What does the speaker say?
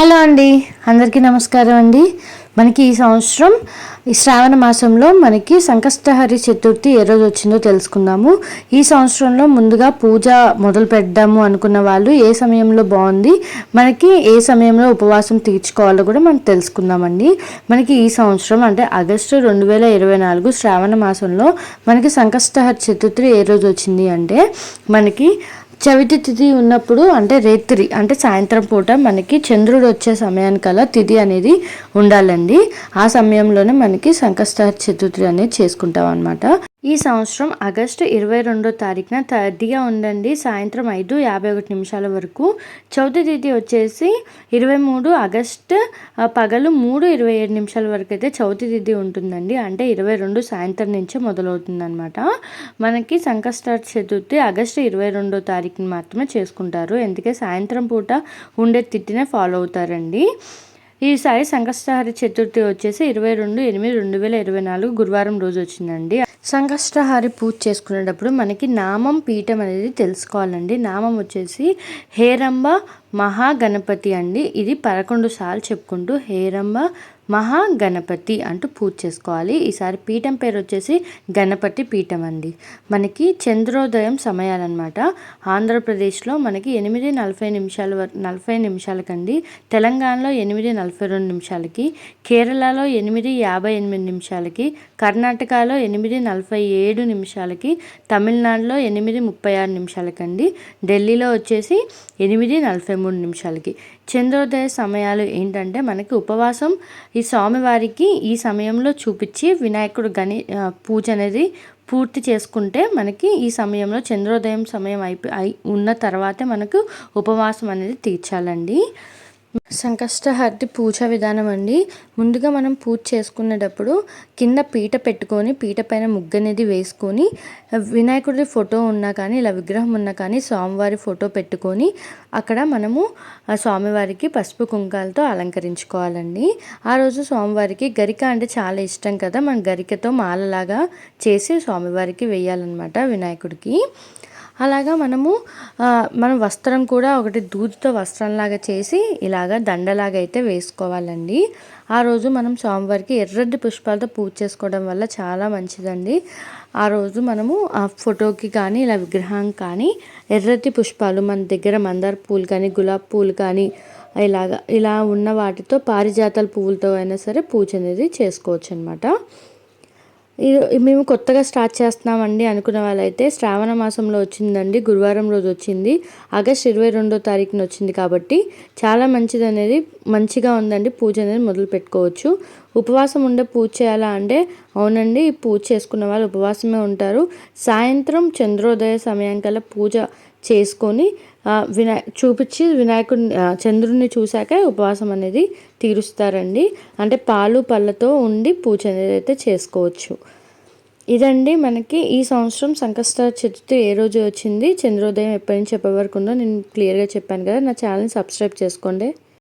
Hello అండి, అందరికీ నమస్కారం అండి. మనకి ఈ సంవత్సరం ఈ శ్రావణ మాసంలో మనకి సంకష్టహరి చతుర్థి ఏ రోజు వచ్చిందో తెలుసుకుందాము. ఈ సంవత్సరంలో ముందుగా పూజ మొదలు పెడదాము అనుకున్న వాళ్ళు ఏ సమయంలో బాగుంది, మనకి ఏ సమయంలో ఉపవాసం తీర్చుకోవాలో కూడా మనం తెలుసుకుందామండి. మనకి ఈ సంవత్సరం అంటే ఆగస్టు 2024 శ్రావణ మాసంలో మనకి సంకష్టహరి చతుర్థి ఏ రోజు వచ్చింది అంటే మనకి చవితి తిథి ఉన్నప్పుడు అంటే రేత్రి అంటే సాయంత్రం పూట మనకి చంద్రుడు వచ్చే సమయానికల్లా తిథి అనేది ఉండాలండి. ఆ సమయంలోనే మనకి సంకష్టహర చతుర్థి అనేది చేసుకుంటాం అనమాట. ఈ సంవత్సరం ఆగస్టు 22వ తారీఖున తదిగా ఉందండి. సాయంత్రం 5:51 వరకు. చవితి తిథి వచ్చేసి 23 ఆగస్టు పగలు 3:27 వరకు అయితే చవితి తిథి ఉంటుందండి. అంటే 22 సాయంత్రం నుంచే మొదలవుతుంది అనమాట. మనకి సంకష్టహర చతుర్థి ఆగస్టు 22వ తారీఖున మాత్రమే చేసుకుంటారు. ఎందుకంటే సాయంత్రం పూట ఉండే తిథినే ఫాలో అవుతారండి. ఈసారి సంకష్టహరి చతుర్థి వచ్చేసి 22/8/2024 గురువారం రోజు వచ్చిందండి. సంకష్టహారి పూజ చేసుకునేటప్పుడు మనకి నామం పీఠం అనేది తెలుసుకోవాలండి. నామం వచ్చేసి హేరంబ మహాగణపతి అండి. ఇది 11 సార్లు చెప్పుకుంటూ హేరంబ మహాగణపతి అంటూ పూజ చేసుకోవాలి. ఈసారి పీఠం పేరు వచ్చేసి గణపతి పీఠం అండి. మనకి చంద్రోదయం సమయాలన్నమాట. ఆంధ్రప్రదేశ్లో మనకి 8:40 నిమిషాలకండి, తెలంగాణలో 8:42 కేరళలో 8:58 కర్ణాటకలో 8:47 తమిళనాడులో 8:36 ఢిల్లీలో వచ్చేసి 8:43 చంద్రోదయ సమయాలు ఏంటంటే మనకి ఉపవాసం ఈ స్వామివారికి ఈ సమయంలో చూపించి వినాయకుడు పూజ అనేది పూర్తి చేసుకుంటే మనకి ఈ సమయంలో చంద్రోదయం సమయం ఉన్న తర్వాతే మనకు ఉపవాసం అనేది తీర్చాలండి. సంకష్టహరి పూజ విధానం అండి. ముందుగా మనం పూజ చేసుకునేటప్పుడు కింద పీట పెట్టుకొని పీట పైన ముగ్గు అనేది వేసుకొని వినాయకుడి ఫోటో ఉన్నా కానీ ఇలా విగ్రహం ఉన్నా కానీ స్వామివారి ఫోటో పెట్టుకొని అక్కడ మనము స్వామివారికి పసుపు కుంకాలతో అలంకరించుకోవాలండి. ఆ రోజు స్వామివారికి గరిక అంటే చాలా ఇష్టం కదా, మనం గరికతో మాలలాగా చేసి స్వామివారికి వేయాలన్నమాట వినాయకుడికి. అలాగా మనం వస్త్రం కూడా ఒకటి దూదితో వస్త్రంలాగా చేసి ఇలాగా దండలాగా అయితే వేసుకోవాలండి. ఆ రోజు మనం స్వామివారికి ఎర్రటి పుష్పాలతో పూజ చేసుకోవడం వల్ల చాలా మంచిదండి. ఆ రోజు మనము ఆ ఫోటోకి కానీ ఇలా విగ్రహం కానీ ఎర్రటి పుష్పాలు మన దగ్గర మందార పూలు కానీ గులాబీ పూలు కానీ ఇలా ఉన్న వాటితో పారిజాతాల పువ్వులతో అయినా సరే పూజ అనేది చేసుకోవచ్చు అనమాట. మేము కొత్తగా స్టార్ట్ చేస్తున్నామండి అనుకున్న వాళ్ళైతే శ్రావణ మాసంలో వచ్చిందండి, గురువారం రోజు వచ్చింది, ఆగస్టు 22వ తారీఖున వచ్చింది కాబట్టి చాలా మంచిగా ఉందండి. పూజ అనేది మొదలు పెట్టుకోవచ్చు. ఉపవాసం ఉండే పూజ చేయాలా అంటే అవునండి, పూజ చేసుకున్న వాళ్ళు ఉపవాసమే ఉంటారు. సాయంత్రం చంద్రోదయ సమయానికల్లా పూజ చేసుకొని చూపించి వినాయకుడిని చంద్రుడిని చూశాక ఉపవాసం అనేది తీరుస్తారండి. అంటే పాలు పళ్ళతో ఉండి పూజ అనేది అయితే చేసుకోవచ్చు. ఇదండి మనకి ఈ సంవత్సరం సంకష్టహర చతుర్థి ఏ రోజు వచ్చింది, చంద్రోదయం ఎప్పటి నుంచి ఎప్పటి వరకు ఉందో నేను క్లియర్గా చెప్పాను కదా. నా ఛానల్ని సబ్స్క్రైబ్ చేసుకోండి.